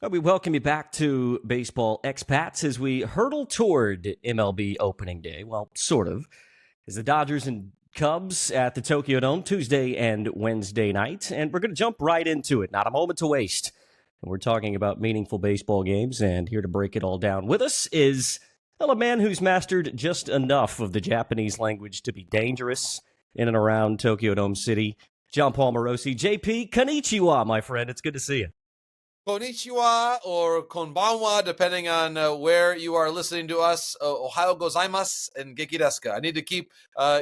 Well, we welcome you back to Baseball Expats as we hurtle toward MLB opening day. Well, sort of. As the Dodgers and Cubs at the Tokyo Dome Tuesday and Wednesday night. And we're going to jump right into it. Not a moment to waste. And we're talking about meaningful baseball games. And here to break it all down with us is a man who's mastered just enough of the Japanese language to be dangerous in and around Tokyo Dome City. Jon Paul Morosi. JP, konnichiwa, my friend. It's good to see you. Konnichiwa or konbanwa, depending on where you are listening to us. Ohayo gozaimasu and genki desu ka. I need to keep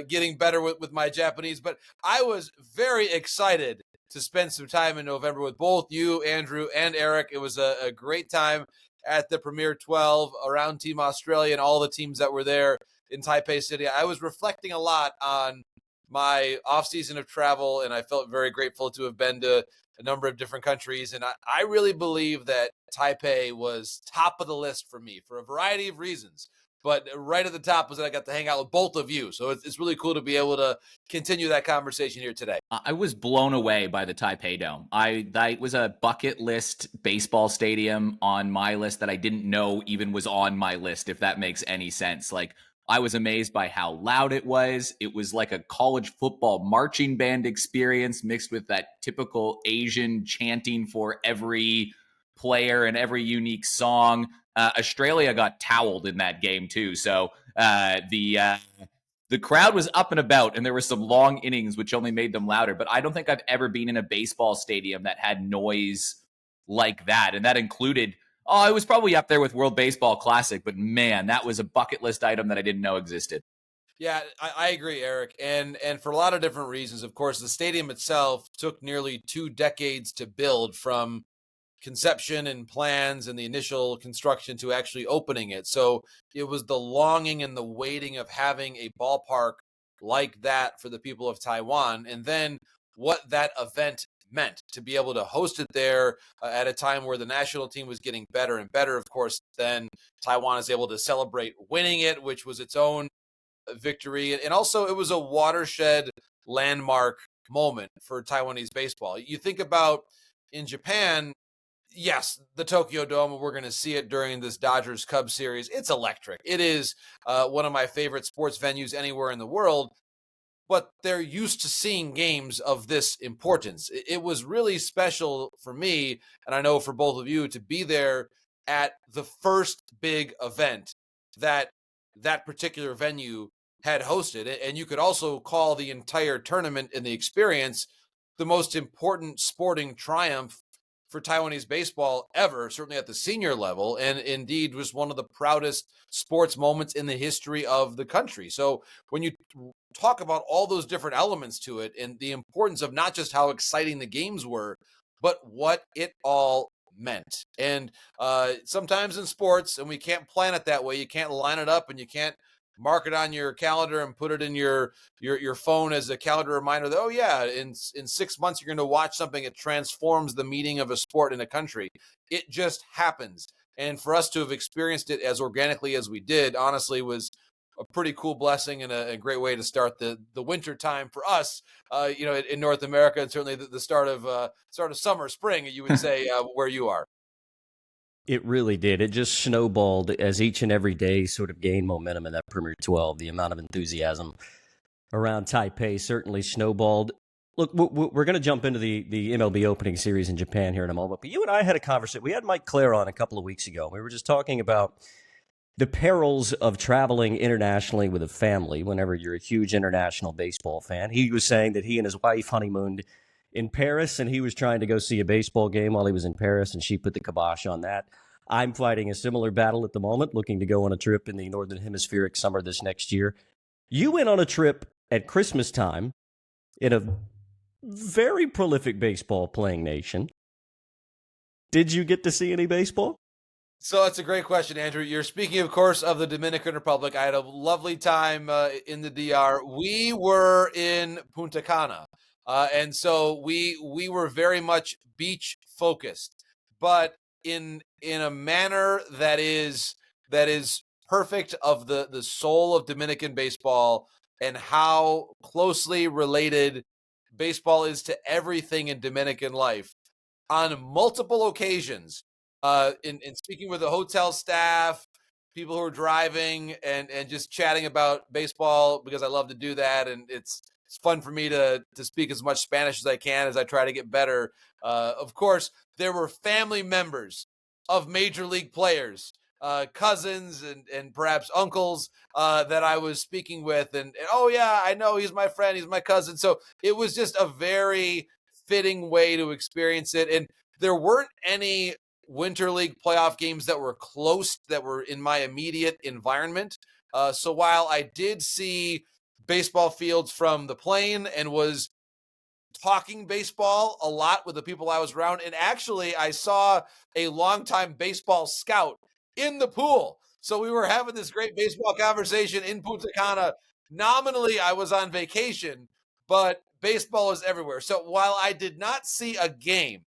getting better with my Japanese, but I was very excited to spend some time in November with both you, Andrew, and Eric. It was a great time at the Premier 12 around Team Australia and all the teams that were there in Taipei City. I was reflecting a lot on my off-season of travel, and I felt very grateful to have been to a number of different countries. And I really believe that Taipei was top of the list for me for a variety of reasons. But right at the top was that I got to hang out with both of you. So it's really cool to be able to continue that conversation here today. I was blown away by the Taipei Dome. That was a bucket list baseball stadium on my list that I didn't know even was on my list, if that makes any sense. Like, I was amazed by how loud it was. It was like a college football marching band experience mixed with that typical Asian chanting for every player and every unique song. Australia got toweled in that game too. So the crowd was up and about, and there were some long innings, which only made them louder. But I don't think I've ever been in a baseball stadium that had noise like that. And that included, it was probably up there with World Baseball Classic. But man, that was a bucket list item that I didn't know existed. Yeah, I agree, Eric. And for a lot of different reasons. Of course, the stadium itself took nearly 2 decades to build, from conception and plans and the initial construction to actually opening it. So it was the longing and the waiting of having a ballpark like that for the people of Taiwan. And then what that event meant to be able to host it there at a time where the national team was getting better and better. Of course, then Taiwan is able to celebrate winning it, which was its own victory. And also it was a watershed landmark moment for Taiwanese baseball. You think about in Japan, yes, the Tokyo Dome, we're going to see it during this Dodgers Cubs series. It's electric. It is one of my favorite sports venues anywhere in the world, but they're used to seeing games of this importance. It was really special for me, and I know for both of you, to be there at the first big event that particular venue had hosted. And you could also call the entire tournament and the experience the most important sporting triumph for Taiwanese baseball ever, certainly at the senior level, and indeed was one of the proudest sports moments in the history of the country. So when you talk about all those different elements to it and the importance of not just how exciting the games were, but what it all meant. And sometimes in sports, and we can't plan it that way, you can't line it up and you can't mark it on your calendar and put it in your phone as a calendar reminder that, oh yeah, in 6 months you're going to watch something that transforms the meaning of a sport in a country. It just happens. And for us to have experienced it as organically as we did, honestly, was a pretty cool blessing and a great way to start the winter time for us, in North America, and certainly the start of summer, spring, you would say, where you are. It really did. It just snowballed as each and every day sort of gained momentum in that Premier 12. The amount of enthusiasm around Taipei certainly snowballed. Look, we're going to jump into the MLB opening series in Japan here in a moment, but you and I had a conversation. We had Mike Clare on a couple of weeks ago. We were just talking about the perils of traveling internationally with a family whenever you're a huge international baseball fan. He was saying that he and his wife honeymooned in Paris, and he was trying to go see a baseball game while he was in Paris, and she put the kibosh on that. I'm fighting a similar battle at the moment, looking to go on a trip in the Northern Hemispheric summer this next year. You went on a trip at Christmas time in a very prolific baseball playing nation. Did you get to see any baseball? So that's a great question, Andrew. You're speaking, of course, of the Dominican Republic. I had a lovely time in the DR. We were in Punta Cana, and so we were very much beach focused, but in a manner that is perfect of the soul of Dominican baseball and how closely related baseball is to everything in Dominican life. On multiple occasions, in speaking with the hotel staff, people who are driving, and just chatting about baseball, because I love to do that, and it's fun for me to speak as much Spanish as I can as I try to get better. Of course, there were family members of major league players, cousins and perhaps uncles that I was speaking with, and oh yeah, I know he's my friend, he's my cousin. So it was just a very fitting way to experience it, and there weren't any Winter League playoff games that were close, that were in my immediate environment. So while I did see baseball fields from the plane and was talking baseball a lot with the people I was around, and actually I saw a longtime baseball scout in the pool. So we were having this great baseball conversation in Punta Cana. Nominally, I was on vacation, but baseball is everywhere. So while I did not see a game,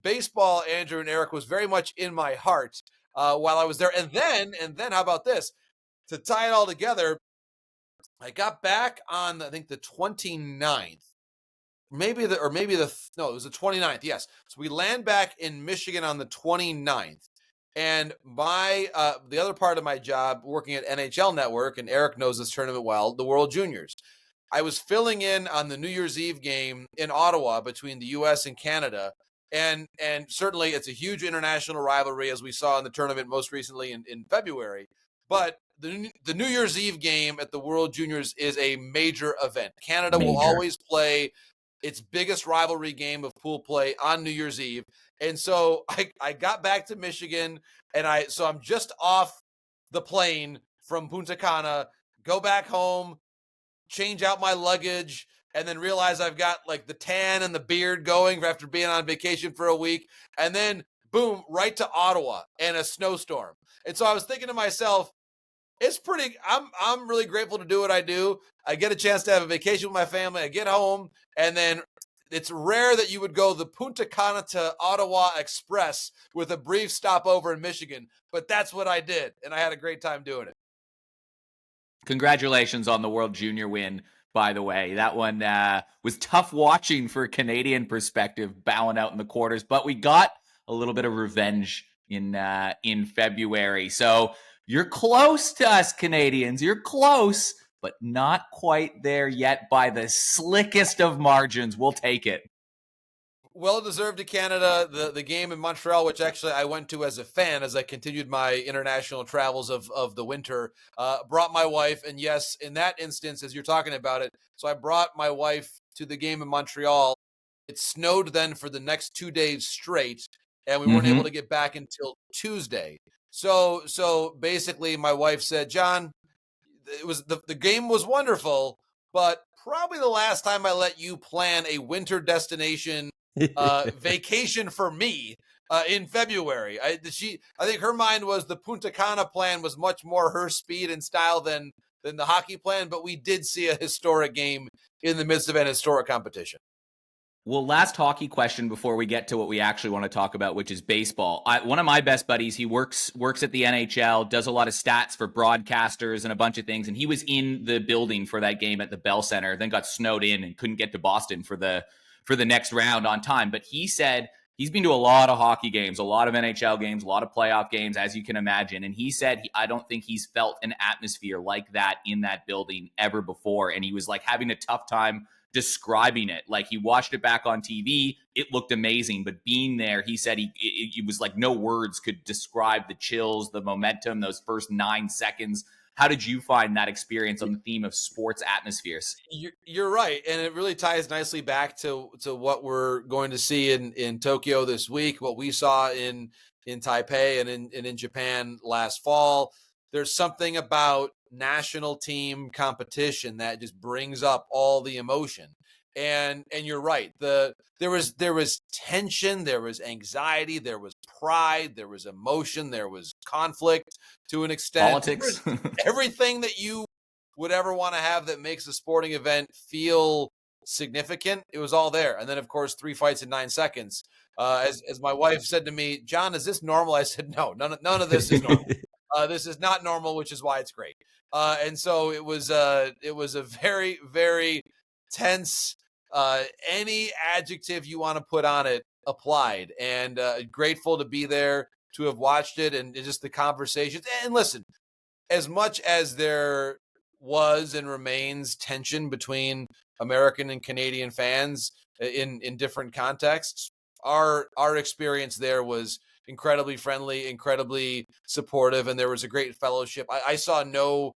baseball, Andrew and Eric, was very much in my heart while I was there. And then, how about this? To tie it all together, I got back on, I think, the 29th. No, it was the 29th. Yes. So we land back in Michigan on the 29th. And my the other part of my job, working at NHL Network, and Eric knows this tournament well, the World Juniors. I was filling in on the New Year's Eve game in Ottawa between the U.S. and Canada. And certainly it's a huge international rivalry, as we saw in the tournament most recently in February. But the New Year's Eve game at the World Juniors is a major event. Canada will always play its biggest rivalry game of pool play on New Year's Eve. And so I got back to Michigan, and I'm just off the plane from Punta Cana, go back home, change out my luggage, and then realize I've got like the tan and the beard going after being on vacation for a week. And then boom, right to Ottawa and a snowstorm. And so I was thinking to myself, I'm really grateful to do what I do. I get a chance to have a vacation with my family. I get home, and then it's rare that you would go the Punta Cana to Ottawa Express with a brief stopover in Michigan, but that's what I did, and I had a great time doing it. Congratulations on the World Junior win, by the way. That one was tough watching for a Canadian perspective, bowing out in the quarters, but we got a little bit of revenge in February. So you're close to us, Canadians. You're close, but not quite there yet by the slickest of margins. We'll take it. Well deserved to Canada. The game in Montreal, which actually I went to as a fan as I continued my international travels of the winter, brought my wife. And yes, in that instance, as you're talking about it, so I brought my wife to the game in Montreal. It snowed then for the next 2 days straight, and we weren't able to get back until Tuesday. So basically, my wife said, John, it was the game was wonderful, but probably the last time I let you plan a winter destination vacation for me in February. I think her mind was the Punta Cana plan was much more her speed and style than the hockey plan, but we did see a historic game in the midst of an historic competition. Well, last hockey question before we get to what we actually want to talk about, which is baseball. One of my best buddies, he works at the NHL, does a lot of stats for broadcasters and a bunch of things, and he was in the building for that game at the Bell Center, then got snowed in and couldn't get to Boston for the next round on time. But he said he's been to a lot of hockey games, a lot of NHL games, a lot of playoff games, as you can imagine. And he said, I don't think he's felt an atmosphere like that in that building ever before. And he was like having a tough time describing it. Like he watched it back on TV, it looked amazing, but being there, he said it was like no words could describe the chills, the momentum, those first 9 seconds. How did you find that experience on the theme of sports atmospheres? You're right, and it really ties nicely back to what we're going to see in Tokyo this week, what we saw in Taipei and in Japan last fall. There's something about national team competition that just brings up all the emotion. And you're right. There was tension, there was anxiety, there was pride, there was emotion, there was conflict to an extent. Politics. Everything that you would ever want to have that makes a sporting event feel significant, it was all there. And then, of course, 3 fights in 9 seconds. As my wife said to me, John, is this normal? I said, no, none of this is normal. This is not normal, which is why it's great. And so it was a very, very tense, any adjective you want to put on it applied, and grateful to be there to have watched it and just the conversations. And listen, as much as there was and remains tension between American and Canadian fans in different contexts, our experience there was incredibly friendly, incredibly supportive, and there was a great fellowship. I saw no,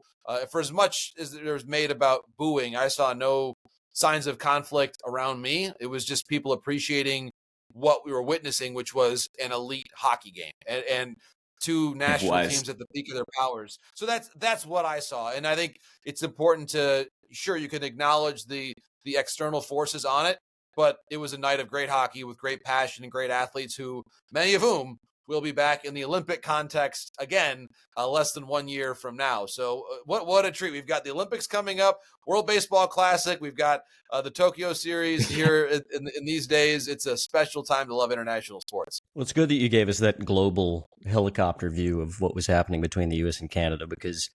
for as much as there was made about booing, I saw no signs of conflict around me. It was just people appreciating what we were witnessing, which was an elite hockey game and two national teams at the peak of their powers. So that's what I saw. And I think it's important to, sure, you can acknowledge the external forces on it, but it was a night of great hockey with great passion and great athletes, who many of whom will be back in the Olympic context again, less than 1 year from now. So what a treat. We've got the Olympics coming up, World Baseball Classic. We've got the Tokyo Series here in these days. It's a special time to love international sports. Well, it's good that you gave us that global helicopter view of what was happening between the U.S. and Canada, because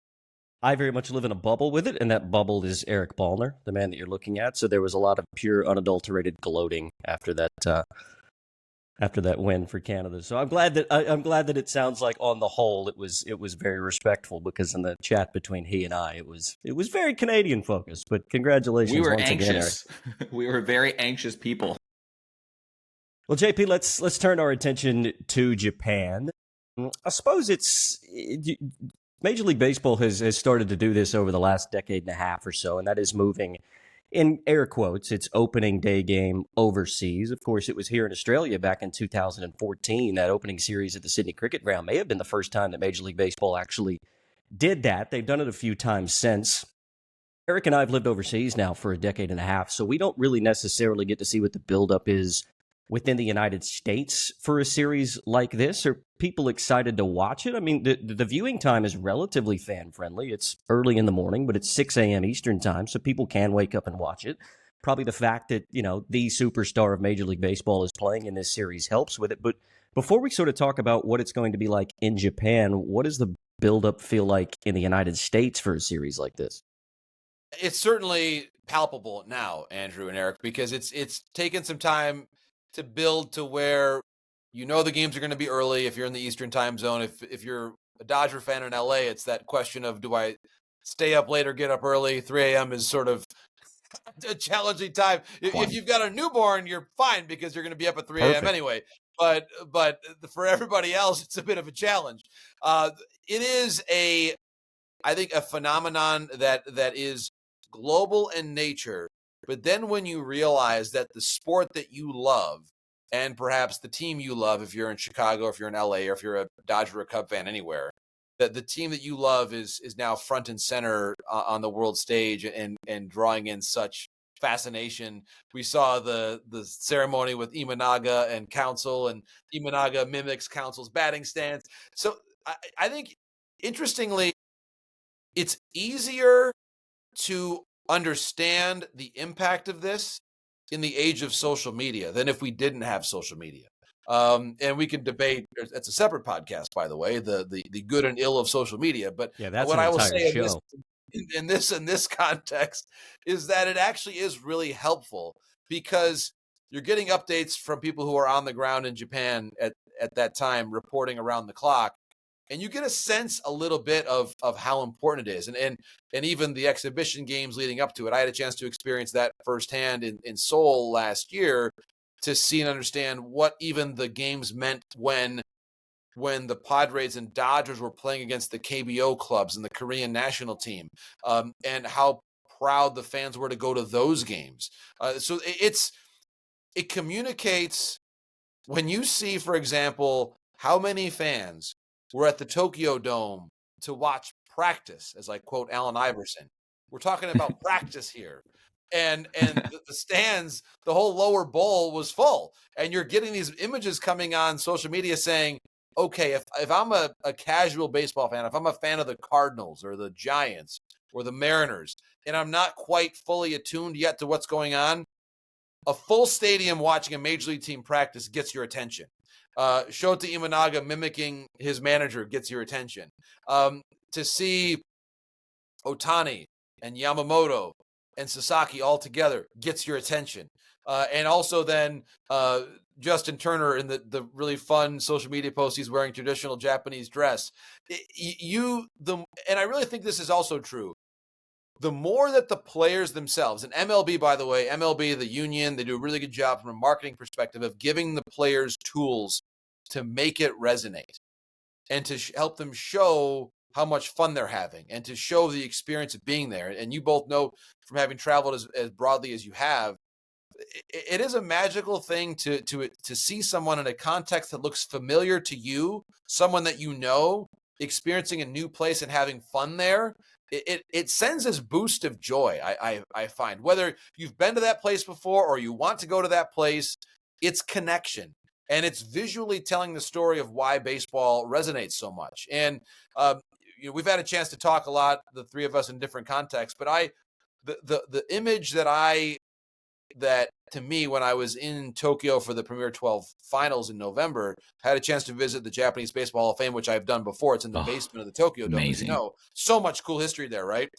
I very much live in a bubble with it, and that bubble is Eric Ballner, the man that you're looking at. So there was a lot of pure, unadulterated gloating after that win for Canada. So I'm glad that it sounds like on the whole it was very respectful, because in the chat between he and I, it was very Canadian focused. But congratulations, we were once anxious. Again, Eric. We were very anxious people. Well, JP, let's turn our attention to Japan. I suppose it's Major League Baseball has started to do this over the last decade and a half or so, and that is moving, in air quotes, its opening day game overseas. Of course, it was here in Australia back in 2014. That opening series at the Sydney Cricket Ground may have been the first time that Major League Baseball actually did that. They've done it a few times since. Eric and I have lived overseas now for a decade and a half, so we don't really necessarily get to see what the buildup is within the United States for a series like this. Are people excited to watch it? I mean, the viewing time is relatively fan-friendly. It's early in the morning, but it's 6 a.m. Eastern time, so people can wake up and watch it. Probably the fact that, the superstar of Major League Baseball is playing in this series helps with it. But before we sort of talk about what it's going to be like in Japan, what does the buildup feel like in the United States for a series like this? It's certainly palpable now, Andrew and Eric, because it's taken some time to build to where the games are going to be early if you're in the Eastern time zone. If you're a Dodger fan in LA, it's that question of, do I stay up late or get up early? 3 a.m. is sort of a challenging time. If you've got a newborn, you're fine because you're going to be up at 3 a.m. anyway. But for everybody else, it's a bit of a challenge. It is I think, a phenomenon that is global in nature. But then when you realize that the sport that you love, and perhaps the team you love, if you're in Chicago, if you're in LA, or if you're a Dodger or Cub fan anywhere, that the team that you love is now front and center on the world stage and drawing in such fascination. We saw the ceremony with Imanaga and Counsell, and Imanaga mimics Counsell's batting stance. So I think, interestingly, it's easier to understand the impact of this in the age of social media than if we didn't have social media. And we can debate. It's a separate podcast, by the way, the good and ill of social media. But yeah, that's what I will say in in this context is that it actually is really helpful, because you're getting updates from people who are on the ground in Japan at that time, reporting around the clock. And you get a sense a little bit of how important it is. And even the exhibition games leading up to it. I had a chance to experience that firsthand in Seoul last year, to see and understand what even the games meant when the Padres and Dodgers were playing against the KBO clubs and the Korean national team, and how proud the fans were to go to those games. So it communicates when you see, for example, how many fans were at the Tokyo Dome to watch practice, as I quote Allen Iverson. We're talking about practice here. And the stands, the whole lower bowl was full. And you're getting these images coming on social media saying, okay, if I'm a casual baseball fan, if I'm a fan of the Cardinals or the Giants or the Mariners, and I'm not quite fully attuned yet to what's going on, a full stadium watching a major league team practice gets your attention. Shota Imanaga mimicking his manager gets your attention. To see Ohtani and Yamamoto and Sasaki all together gets your attention. And also then Justin Turner in the really fun social media post, he's wearing traditional Japanese dress. And I really think this is also true. The more that the players themselves, and MLB, by the way, MLB, the union, they do a really good job from a marketing perspective of giving the players tools to make it resonate and to help them show how much fun they're having and to show the experience of being there. And you both know from having traveled as broadly as you have, it is a magical thing to see someone in a context that looks familiar to you, someone that you know, experiencing a new place and having fun there. It sends this boost of joy, I find. Whether you've been to that place before or you want to go to that place, it's connection. And it's visually telling the story of why baseball resonates so much. And we've had a chance to talk a lot, the three of us, in different contexts. But the image that to me, when I was in Tokyo for the Premier 12 finals in November, I had a chance to visit the Japanese Baseball Hall of Fame, which I've done before. It's in the basement of the Tokyo Dome, as you know. So much cool history there, right?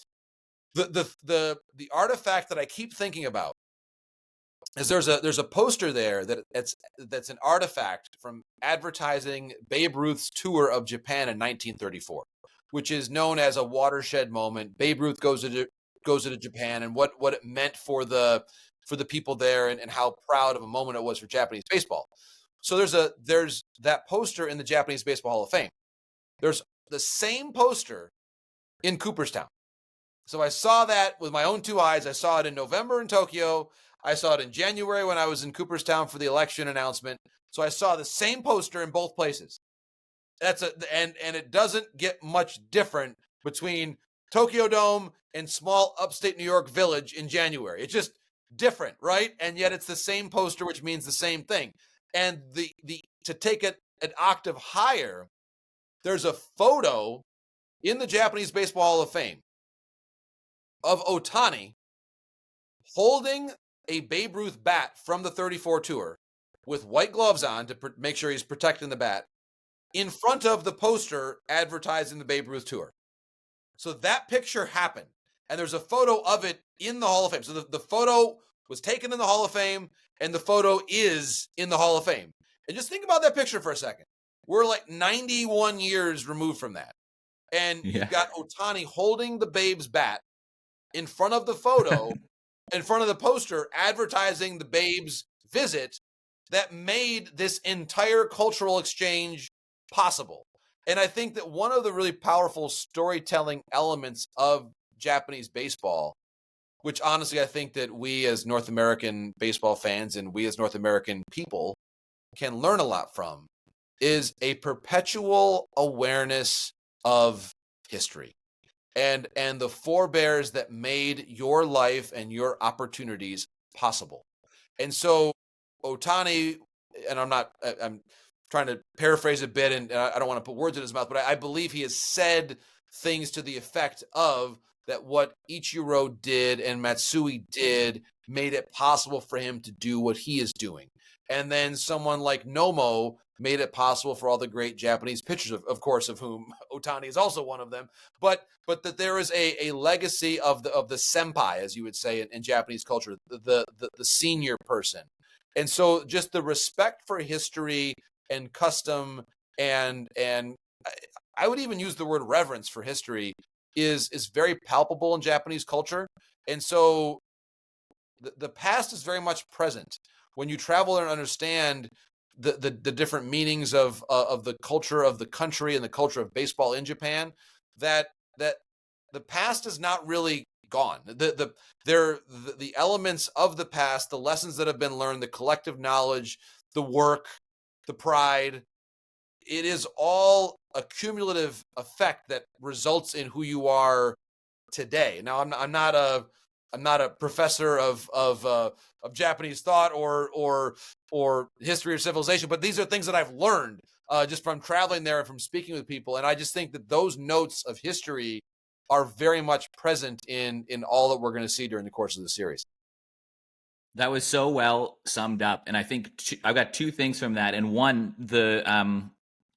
The artifact that I keep thinking about is there's a poster there that's an artifact from advertising Babe Ruth's tour of Japan in 1934, which is known as a watershed moment. Babe Ruth goes to Japan and what it meant for the people there and how proud of a moment it was for Japanese baseball. So there's that poster in the Japanese Baseball Hall of Fame. There's the same poster in Cooperstown. So I saw that with my own two eyes. I saw it in November in Tokyo. I saw it in January when I was in Cooperstown for the election announcement. So I saw the same poster in both places. And it doesn't get much different between Tokyo Dome and small upstate New York village in January. It's just different, right? And yet it's the same poster, which means the same thing. And to take it an octave higher, there's a photo in the Japanese Baseball Hall of Fame of Ohtani holding a Babe Ruth bat from the 34 tour with white gloves on to make sure he's protecting the bat in front of the poster advertising the Babe Ruth tour. So that picture happened. And there's a photo of it in the Hall of Fame. So the photo was taken in the Hall of Fame, and the photo is in the Hall of Fame. And just think about that picture for a second. We're like 91 years removed from that. And you've got Ohtani holding the Babe's bat in front of the photo, in front of the poster, advertising the Babe's visit that made this entire cultural exchange possible. And I think that one of the really powerful storytelling elements of Japanese baseball, which honestly I think that we as North American baseball fans and we as North American people can learn a lot from, is a perpetual awareness of history and the forebears that made your life and your opportunities possible. And so Ohtani, and I'm trying to paraphrase a bit, and I don't want to put words in his mouth, but I believe he has said things to the effect of that what Ichiro did and Matsui did made it possible for him to do what he is doing. And then someone like Nomo made it possible for all the great Japanese pitchers, of course, of whom Ohtani is also one of them. But that there is a legacy of the senpai, as you would say in Japanese culture, the senior person. And so just the respect for history and custom and I would even use the word reverence for history is very palpable in Japanese culture. And so the past is very much present. When you travel and understand the different meanings of the culture of the country and the culture of baseball in Japan, that the past is not really gone. The elements of the past, the lessons that have been learned, the collective knowledge, the work, the pride, it is all a cumulative effect that results in who you are today. Now, I'm not a professor of Japanese thought or history or civilization, but these are things that I've learned just from traveling there and from speaking with people. And I just think that those notes of history are very much present in all that we're going to see during the course of the series. That was so well summed up. And I think I've got two things from that. And one,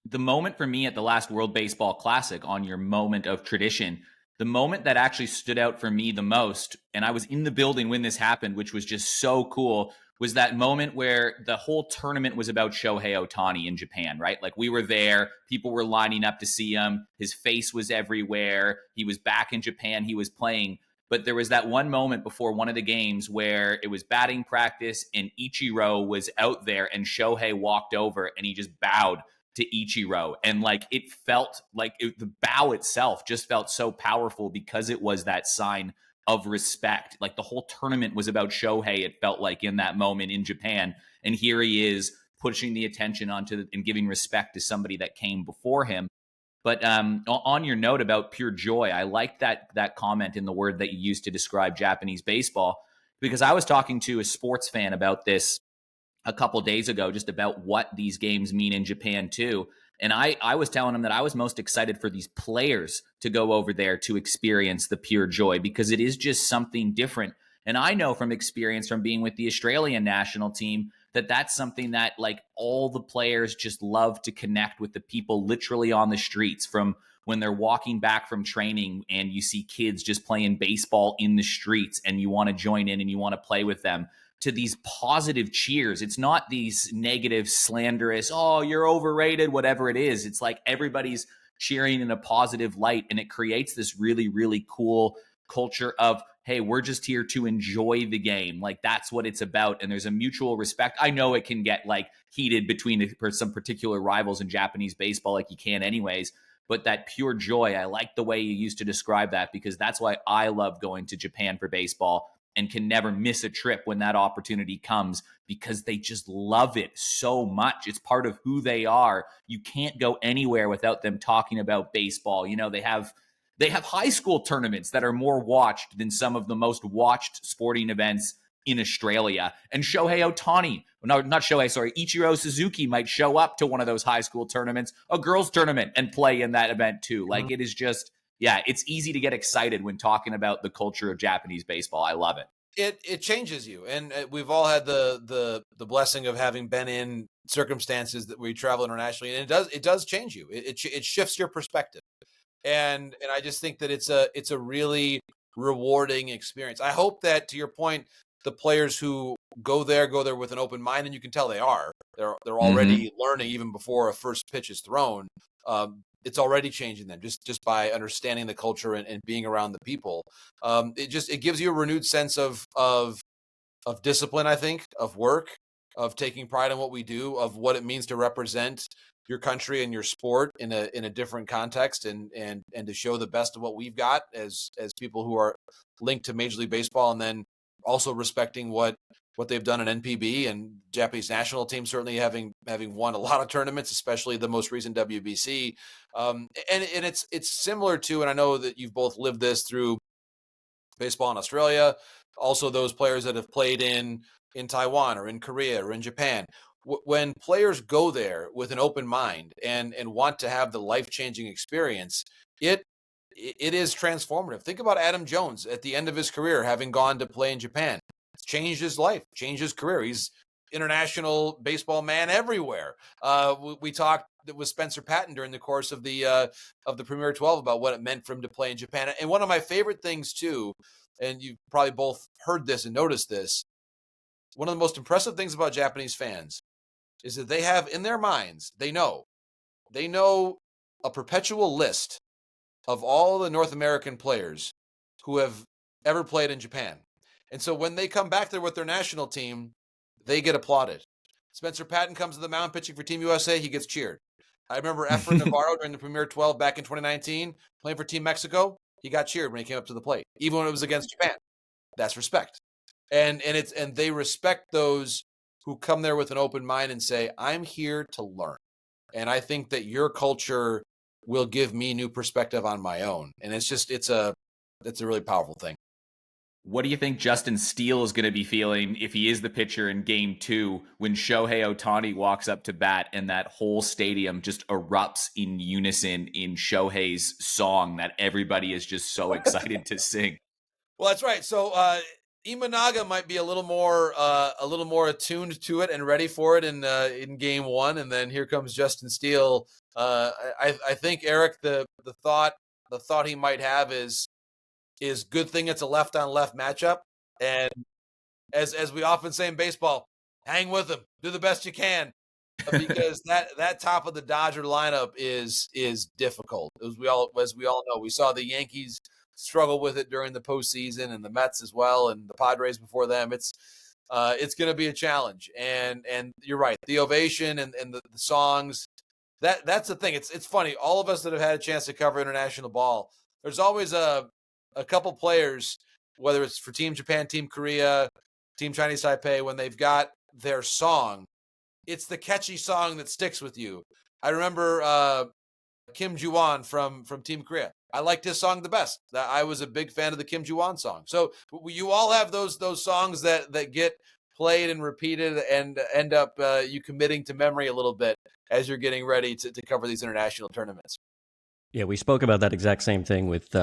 the moment for me at the last World Baseball Classic, on your moment of tradition, the moment that actually stood out for me the most, and I was in the building when this happened, which was just so cool, was that moment where the whole tournament was about Shohei Ohtani in Japan, right? Like we were there, people were lining up to see him. His face was everywhere. He was back in Japan. He was playing. But there was that one moment before one of the games where it was batting practice and Ichiro was out there and Shohei walked over and he just bowed to Ichiro. And like it felt like the bow itself just felt so powerful because it was that sign of respect. Like the whole tournament was about Shohei, it felt like in that moment in Japan. And here he is pushing the attention onto and giving respect to somebody that came before him. But on your note about pure joy, I like that comment in the word that you used to describe Japanese baseball, because I was talking to a sports fan about this a couple days ago, just about what these games mean in Japan too. And I was telling him that I was most excited for these players to go over there to experience the pure joy, because it is just something different. And I know from experience from being with the Australian national team that that's something that like all the players just love to connect with the people literally on the streets, from when they're walking back from training and you see kids just playing baseball in the streets and you want to join in and you want to play with them, to these positive cheers. It's not these negative, slanderous, oh, you're overrated, whatever it is. It's like everybody's cheering in a positive light, and it creates this really, really cool culture of, hey, we're just here to enjoy the game. Like that's what it's about. And there's a mutual respect. I know it can get like heated between some particular rivals in Japanese baseball, like you can anyways, but that pure joy, I like the way you used to describe that, because that's why I love going to Japan for baseball and can never miss a trip when that opportunity comes, because they just love it so much. It's part of who they are. You can't go anywhere without them talking about baseball. You know, they have high school tournaments that are more watched than some of the most watched sporting events in Australia. And Shohei Ohtani, no, not Shohei, sorry, Ichiro Suzuki might show up to one of those high school tournaments, a girls tournament, and play in that event too. Like it is just, yeah, it's easy to get excited when talking about the culture of Japanese baseball. I love it. It changes you, and we've all had the blessing of having been in circumstances that we travel internationally, and it does change you. It shifts your perspective, and I just think that it's a really rewarding experience. I hope that, to your point, the players who go there with an open mind, and you can tell they're already learning even before a first pitch is thrown. It's already changing them just by understanding the culture and being around the people. It gives you a renewed sense of discipline, I think, of work, of taking pride in what we do, of what it means to represent your country and your sport in a different context, and to show the best of what we've got as people who are linked to Major League Baseball, and then also respecting what they've done in NPB and Japanese national team, certainly having won a lot of tournaments, especially the most recent WBC. And it's similar to, and I know that you've both lived this through baseball in Australia, also those players that have played in Taiwan or in Korea or in Japan. When players go there with an open mind and want to have the life-changing experience, it is transformative. Think about Adam Jones at the end of his career, having gone to play in Japan. It's changed his life, changed his career. He's international baseball man everywhere. We talked with Spencer Patton during the course of the Premier 12 about what it meant for him to play in Japan. And one of my favorite things too, and you've probably both heard this and noticed this, one of the most impressive things about Japanese fans is that they have in their minds, they know a perpetual list of all the North American players who have ever played in Japan. And so when they come back there with their national team, they get applauded. Spencer Patton comes to the mound pitching for Team USA, he gets cheered. I remember Efren Navarro during the Premier 12 back in 2019, playing for Team Mexico, he got cheered when he came up to the plate, even when it was against Japan. That's respect. And they respect those who come there with an open mind and say, I'm here to learn. And I think that your culture will give me new perspective on my own. And it's a really powerful thing. What do you think Justin Steele is going to be feeling if he is the pitcher in game 2 when Shohei Ohtani walks up to bat and that whole stadium just erupts in unison in Shohei's song that everybody is just so excited to sing? Well, that's right. So Imanaga might be a little more attuned to it and ready for it in game 1, and then here comes Justin Steele. I think, Eric, the thought he might have is good thing it's a left on left matchup, and as we often say in baseball, hang with them, do the best you can, because that top of the Dodger lineup is difficult. As we all know, we saw the Yankees struggle with it during the postseason, and the Mets as well, and the Padres before them. It's going to be a challenge, and you're right. The ovation and the songs, that's the thing. It's funny. All of us that have had a chance to cover international ball, there's always a couple players, whether it's for Team Japan, Team Korea, Team Chinese Taipei, when they've got their song, it's the catchy song that sticks with you. I remember Kim Ji-won from Team Korea. I liked his song the best. I was a big fan of the Kim Ji-won song. So you all have those songs that get played and repeated and end up you committing to memory a little bit as you're getting ready to cover these international tournaments. Yeah, we spoke about that exact same thing with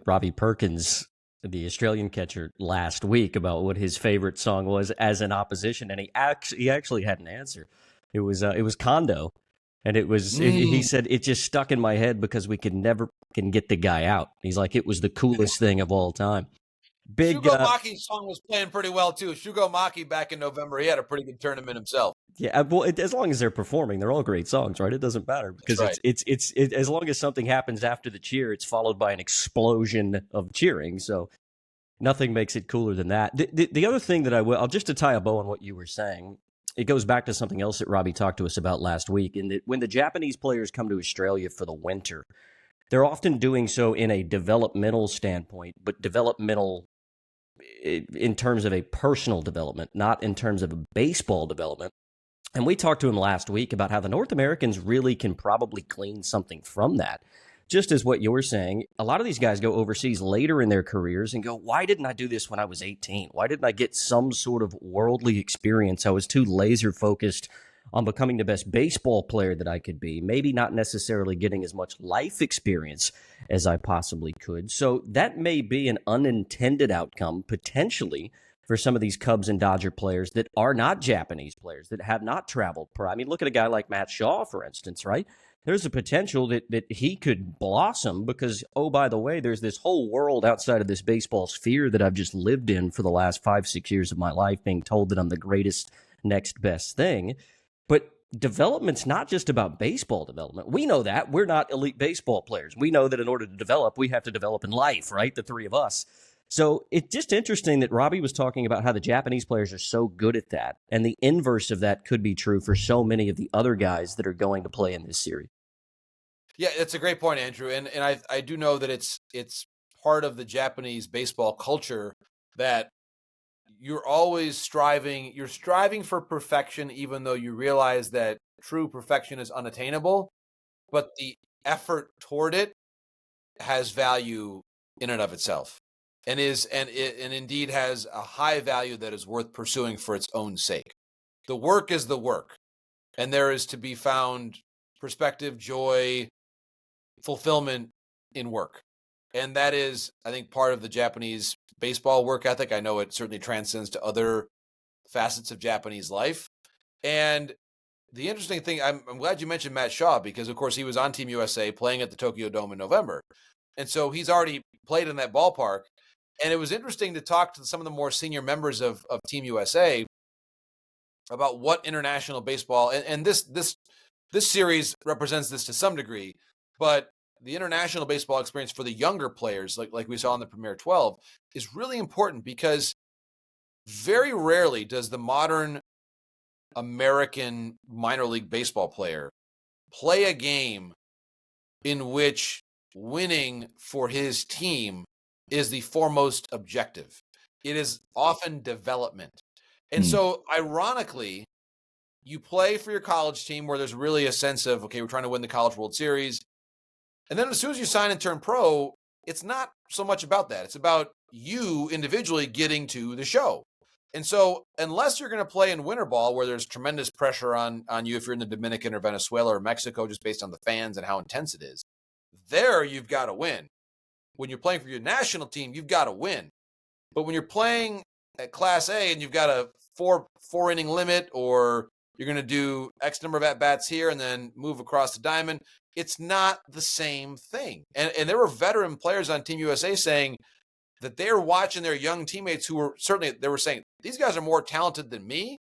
Robbie Perkins, the Australian catcher, last week, about what his favorite song was as an opposition, and he actually had an answer. It was Kondo, and it was he said it just stuck in my head because we can get the guy out. He's like, it was the coolest thing of all time. Big Shugo Maki's song was playing pretty well too. Shugo Maki back in November, he had a pretty good tournament himself. Yeah, well, as long as they're performing, they're all great songs, right? It doesn't matter because right. it's as long as something happens after the cheer, it's followed by an explosion of cheering. So nothing makes it cooler than that. The other thing that I'll just to tie a bow on what you were saying, it goes back to something else that Robbie talked to us about last week. And that when the Japanese players come to Australia for the winter, they're often doing so in a developmental standpoint, but developmental in terms of a personal development, not in terms of a baseball development. And we talked to him last week about how the North Americans really can probably glean something from that. Just as what you're saying, a lot of these guys go overseas later in their careers and go, why didn't I do this when I was 18? Why didn't I get some sort of worldly experience? I was too laser focused on becoming the best baseball player that I could be, maybe not necessarily getting as much life experience as I possibly could. So that may be an unintended outcome, potentially, for some of these Cubs and Dodger players that are not Japanese players, that have not traveled. I mean, look at a guy like Matt Shaw, for instance, right? There's a potential that he could blossom because, oh, by the way, there's this whole world outside of this baseball sphere that I've just lived in for the last 5-6 years of my life, being told that I'm the greatest next best thing. But development's not just about baseball development. We know that. We're not elite baseball players. We know that in order to develop, we have to develop in life, right? The three of us. So it's just interesting that Robbie was talking about how the Japanese players are so good at that. And the inverse of that could be true for so many of the other guys that are going to play in this series. Yeah, that's a great point, Andrew. And I do know that it's part of the Japanese baseball culture that you're always striving for perfection, even though you realize that true perfection is unattainable, but the effort toward it has value in and of itself. And indeed has a high value that is worth pursuing for its own sake. The work is the work, and there is to be found perspective, joy, fulfillment in work. And that is, I think, part of the Japanese baseball work ethic. I know it certainly transcends to other facets of Japanese life. And the interesting thing, I'm glad you mentioned Matt Shaw, because, of course, he was on Team USA playing at the Tokyo Dome in November. And so he's already played in that ballpark. And it was interesting to talk to some of the more senior members of Team USA about what international baseball, and this series represents this to some degree, but the international baseball experience for the younger players, like we saw in the Premier 12, is really important because very rarely does the modern American minor league baseball player play a game in which winning for his team is the foremost objective. It is often development. And so, ironically, you play for your college team where there's really a sense of, okay, we're trying to win the College World Series. And then as soon as you sign and turn pro, it's not so much about that. It's about you individually getting to the show. And so, unless you're going to play in winter ball where there's tremendous pressure on you if you're in the Dominican or Venezuela or Mexico, just based on the fans and how intense it is, there you've got to win. When you're playing for your national team, you've got to win. But when you're playing at Class A and you've got a four inning limit, or you're going to do X number of at-bats here and then move across the diamond, it's not the same thing. And there were veteran players on Team USA saying that they were watching their young teammates who were certainly, they were saying, these guys are more talented than me,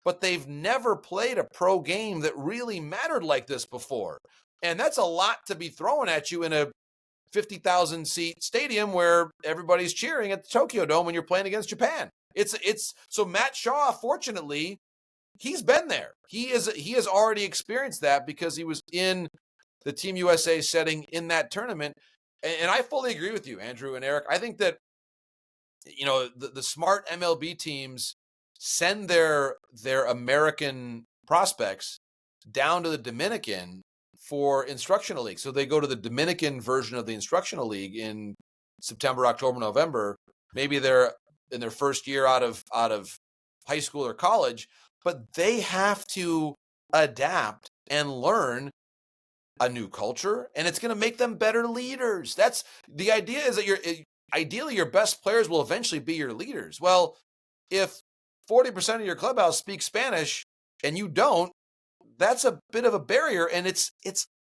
but they've never played a pro game that really mattered like this before. And that's a lot to be thrown at you in a 50,000 seat stadium where everybody's cheering at the Tokyo Dome when you're playing against Japan. It's so Matt Shaw, fortunately, he's been there. He has already experienced that because he was in the Team USA setting in that tournament. And I fully agree with you, Andrew and Eric. I think that, you know, the smart MLB teams send their American prospects down to the Dominican for instructional league. So they go to the Dominican version of the instructional league in September, October, November. Maybe they're in their first year out of high school or college, but they have to adapt and learn a new culture, and it's going to make them better leaders. That's the idea, is that ideally your best players will eventually be your leaders. Well, if 40% of your clubhouse speaks Spanish and you don't, that's a bit of a barrier. And it's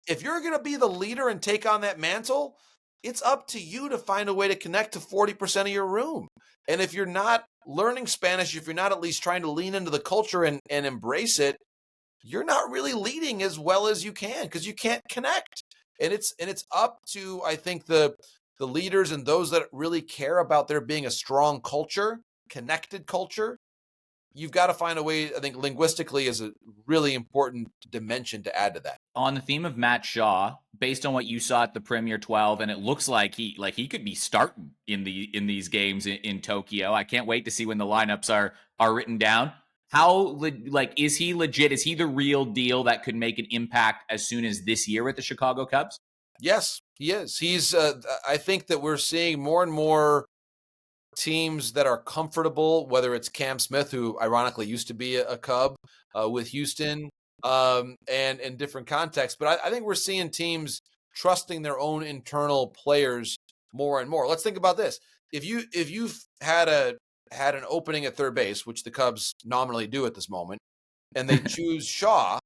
if you're going to be the leader and take on that mantle, it's up to you to find a way to connect to 40% of your room. And if you're not learning Spanish, if you're not at least trying to lean into the culture and embrace it, you're not really leading as well as you can, because you can't connect. And it's up to, I think, the leaders and those that really care about there being a strong culture, connected culture. You've got to find a way. I think linguistically is a really important dimension to add to that. On the theme of Matt Shaw, based on what you saw at the Premier 12, and it looks like he could be starting in these games in Tokyo. I can't wait to see when the lineups are written down. How is he legit? Is he the real deal that could make an impact as soon as this year with the Chicago Cubs? Yes, he is. He's. I think that we're seeing more and more teams that are comfortable, whether it's Cam Smith, who ironically used to be a Cub with Houston, and in different contexts. But I think we're seeing teams trusting their own internal players more and more. Let's think about this. If you've had an opening at third base, which the Cubs nominally do at this moment, and they choose Shaw,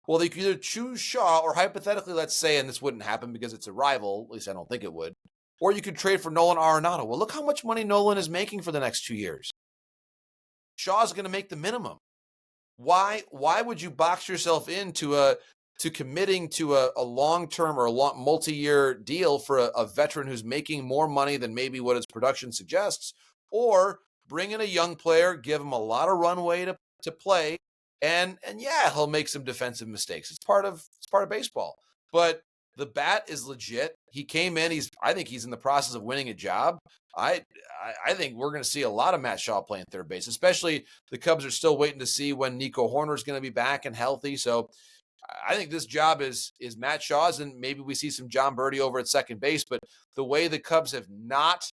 well, they could either choose Shaw or hypothetically, let's say, and this wouldn't happen because it's a rival, at least I don't think it would, or you could trade for Nolan Arenado. Well, look how much money Nolan is making for the next 2 years. Shaw's going to make the minimum. Why would you box yourself into committing to a long-term or a multi-year deal for a veteran who's making more money than maybe what his production suggests, or bring in a young player, give him a lot of runway to play, and yeah, he'll make some defensive mistakes. It's part of baseball. But the bat is legit. He came in. I think he's in the process of winning a job. I think we're going to see a lot of Matt Shaw playing third base, especially the Cubs are still waiting to see when Nico Horner is going to be back and healthy. So I think this job is Matt Shaw's, and maybe we see some John Birdie over at second base. But the way the Cubs have not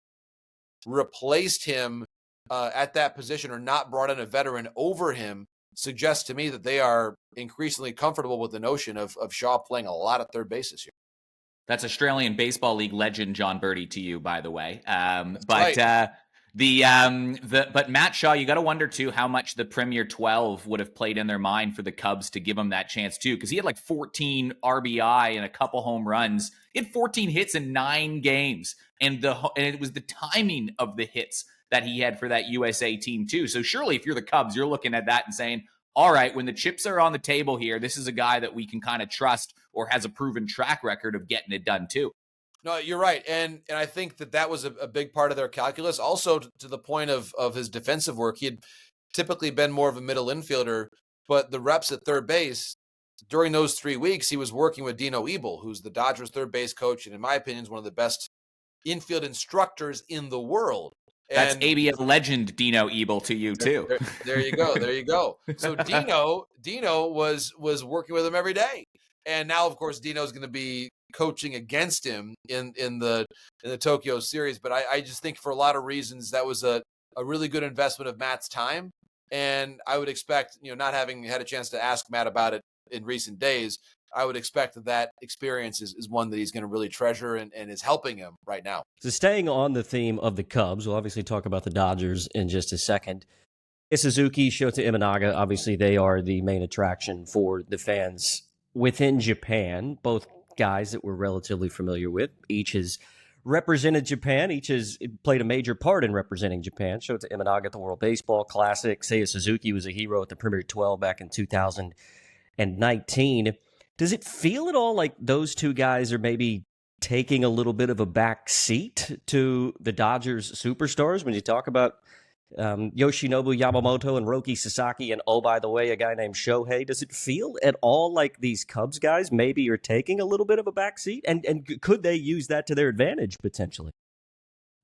replaced him at that position or not brought in a veteran over him suggests to me that they are increasingly comfortable with the notion of Shaw playing a lot of third base this year. That's Australian Baseball League legend John Birdie to you, by the way. Right. But Matt Shaw, you got to wonder too how much the Premier 12 would have played in their mind for the Cubs to give him that chance too, because he had like 14 RBI and a couple home runs. He had 14 hits in 9 games, and it was the timing of the hits that he had for that USA team too. So surely, if you're the Cubs, you're looking at that and saying, all right, when the chips are on the table here, this is a guy that we can kind of trust or has a proven track record of getting it done too. No, you're right. And I think that was a big part of their calculus. Also, to the point of his defensive work, he had typically been more of a middle infielder, but the reps at third base, during those 3 weeks, he was working with Dino Ebel, who's the Dodgers third base coach, and in my opinion, is one of the best infield instructors in the world. That's ABL legend Dino Ebel to you too. There you go. There you go. So Dino was working with him every day. And now, of course, Dino's going to be coaching against him in the Tokyo Series. But I just think for a lot of reasons, that was a really good investment of Matt's time. And I would expect, not having had a chance to ask Matt about it in recent days, I would expect that experience is one that he's going to really treasure and is helping him right now. So staying on the theme of the Cubs, we'll obviously talk about the Dodgers in just a second. Suzuki, Shota Imanaga, obviously they are the main attraction for the fans within Japan, both guys that we're relatively familiar with. Each has represented Japan. Each has played a major part in representing Japan. Shota Imanaga at the World Baseball Classic. Seiya Suzuki was a hero at the Premier 12 back in 2019. Does it feel at all like those two guys are maybe taking a little bit of a back seat to the Dodgers superstars when you talk about Yoshinobu Yamamoto and Roki Sasaki, and oh, by the way, a guy named Shohei? Does it feel at all like these Cubs guys maybe are taking a little bit of a backseat, and could they use that to their advantage potentially?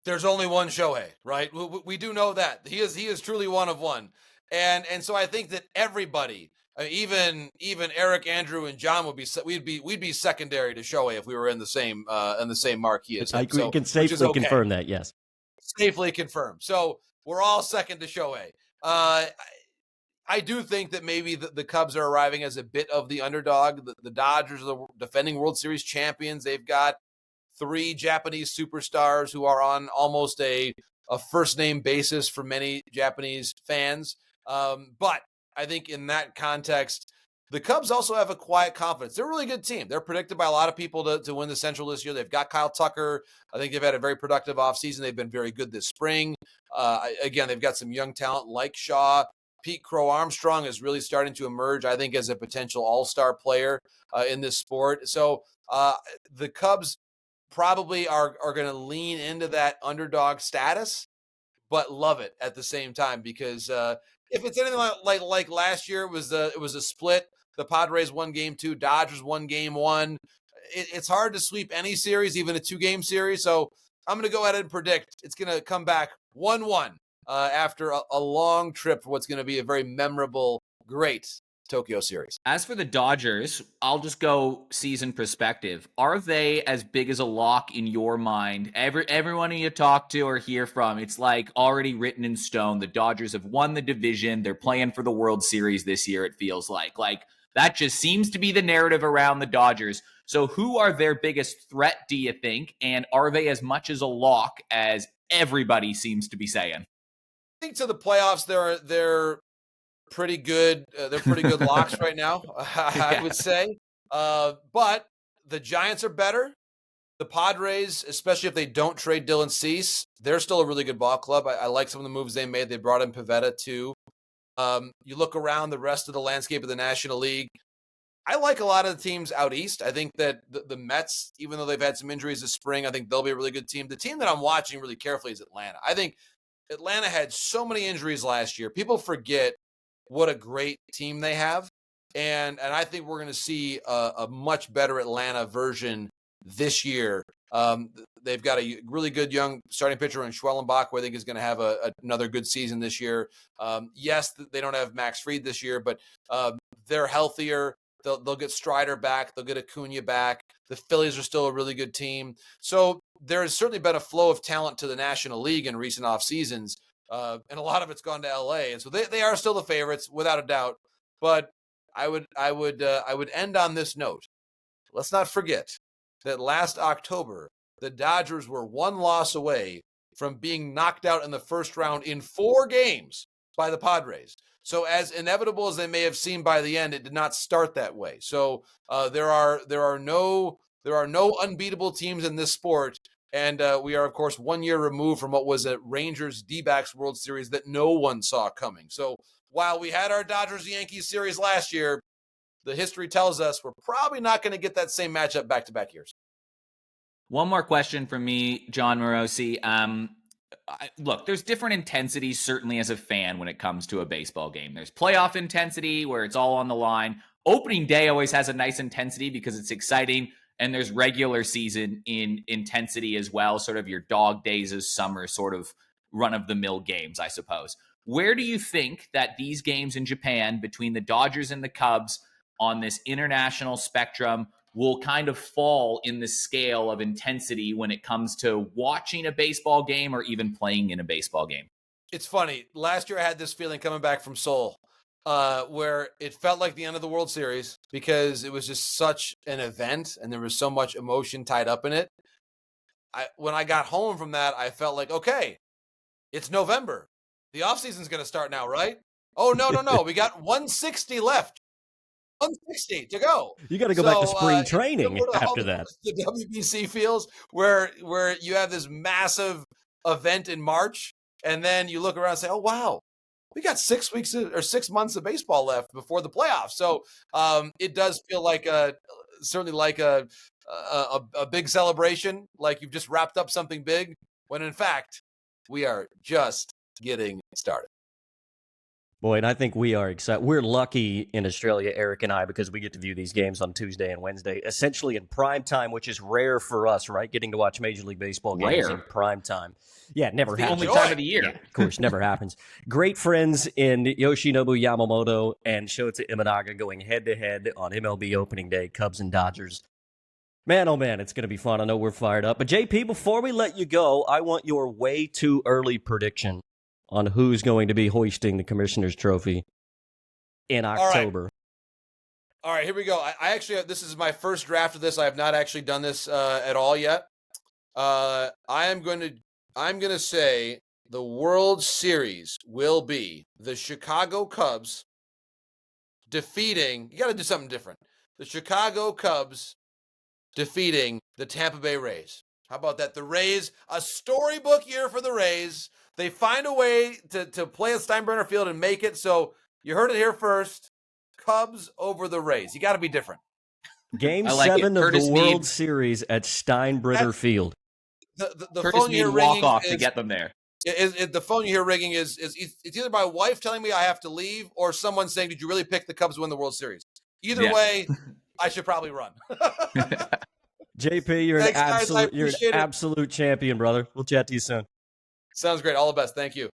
There's only one Shohei, right? We do know that he is truly one of one, and so I think that everybody, even Eric, Andrew, and John we'd be secondary to Shohei if we were in the same marquee as him. I can safely confirm that. Yes, safely confirmed. So we're all second to Shohei. I do think that maybe the Cubs are arriving as a bit of the underdog. The Dodgers are the defending World Series champions. They've got 3 Japanese superstars who are on almost a first-name basis for many Japanese fans. But I think in that context, the Cubs also have a quiet confidence. They're a really good team. They're predicted by a lot of people to win the Central this year. They've got Kyle Tucker. I think they've had a very productive offseason. They've been very good this spring. Again, they've got some young talent like Shaw. Pete Crow Armstrong is really starting to emerge, I think, as a potential all-star player in this sport. So the Cubs probably are going to lean into that underdog status, but love it at the same time, because if it's anything like last year, it was a split. The Padres won game 2, Dodgers won game 1. It's hard to sweep any series, even a 2-game series. So I'm going to go ahead and predict it's going to come back 1-1 after a long trip for what's going to be a very memorable, great Tokyo Series. As for the Dodgers, I'll just go season perspective. Are they as big as a lock in your mind? Everyone you talk to or hear from, it's like already written in stone. The Dodgers have won the division. They're playing for the World Series this year, it feels like. Like, that just seems to be the narrative around the Dodgers. So who are their biggest threat, do you think? And are they as much as a lock as everybody seems to be saying? I think to the playoffs, they're pretty good. They're pretty good locks right now, I would say. But the Giants are better. The Padres, especially if they don't trade Dylan Cease, they're still a really good ball club. I like some of the moves they made. They brought in Pivetta too. You look around the rest of the landscape of the National League, I like a lot of the teams out east. I think that the Mets, even though they've had some injuries this spring, I think they'll be a really good team. The team that I'm watching really carefully is Atlanta. I think Atlanta had so many injuries last year. People forget what a great team they have. And I think we're going to see a much better Atlanta version this year. They've got a really good young starting pitcher in Schwellenbach, who I think is going to have another good season this year. Yes, they don't have Max Fried this year, but they're healthier. They'll get Strider back. They'll get Acuna back. The Phillies are still a really good team. So there has certainly been a flow of talent to the National League in recent off seasons, and a lot of it's gone to LA. And so they are still the favorites without a doubt. But I would end on this note. Let's not forget that last October, the Dodgers were 1 loss away from being knocked out in the first round in 4 games by the Padres. So as inevitable as they may have seemed by the end, it did not start that way. So there are no unbeatable teams in this sport. And we are, of course, 1 year removed from what was a Rangers D-backs World Series that no one saw coming. So while we had our Dodgers-Yankees series last year, the history tells us we're probably not going to get that same matchup back-to-back years. One more question from me, Jon Morosi. Look, there's different intensities, certainly as a fan, when it comes to a baseball game. There's playoff intensity where it's all on the line. Opening day always has a nice intensity because it's exciting. And there's regular season in intensity as well, sort of your dog days of summer sort of run-of-the-mill games, I suppose. Where do you think that these games in Japan between the Dodgers and the Cubs on this international spectrum will kind of fall in the scale of intensity when it comes to watching a baseball game or even playing in a baseball game? It's funny. Last year I had this feeling coming back from Seoul, where it felt like the end of the World Series because it was just such an event and there was so much emotion tied up in it. When I got home from that, I felt like, okay, it's November. The offseason's going to start now, right? Oh, no. We got 160 left. 160 to go. You got to go back to spring It's training similar to how after that. the WBC feels, where you have this massive event in March, and then you look around and say, "Oh wow, we got 6 weeks or 6 months of baseball left before the playoffs." So it does feel like certainly like a big celebration, like you've just wrapped up something big, when in fact we are just getting started. Boy, and I think we are excited. We're lucky in Australia, Eric and I, because we get to view these games on Tuesday and Wednesday, essentially in prime time, which is rare for us, right? Getting to watch Major League Baseball games in prime time. Yeah, it never happens. Only time of the year. Yeah, of course, never happens. Great friends in Yoshinobu Yamamoto and Shota Imanaga going head-to-head on MLB opening day, Cubs and Dodgers. Man, oh man, it's going to be fun. I know we're fired up. But JP, before we let you go, I want your way too early prediction on who's going to be hoisting the Commissioner's Trophy in October. All right, here we go. I actually, this is my first draft of this. I have not actually done this at all yet. I'm going to say the World Series will be the Chicago Cubs defeating, you got to do something different. The Chicago Cubs defeating the Tampa Bay Rays. How about that? The Rays, a storybook year for the Rays. They find a way to play at Steinbrenner Field and make it. So you heard it here first. Cubs over the Rays. You got to be different. Game 7 of the World Series at Steinbrenner Field. The phone you hear ringing walk off to get them there. The phone you hear ringing is it's either my wife telling me I have to leave or someone saying, "Did you really pick the Cubs to win the World Series?" Either way, I should probably run. JP, you're an absolute champion, brother. We'll chat to you soon. Sounds great. All the best. Thank you.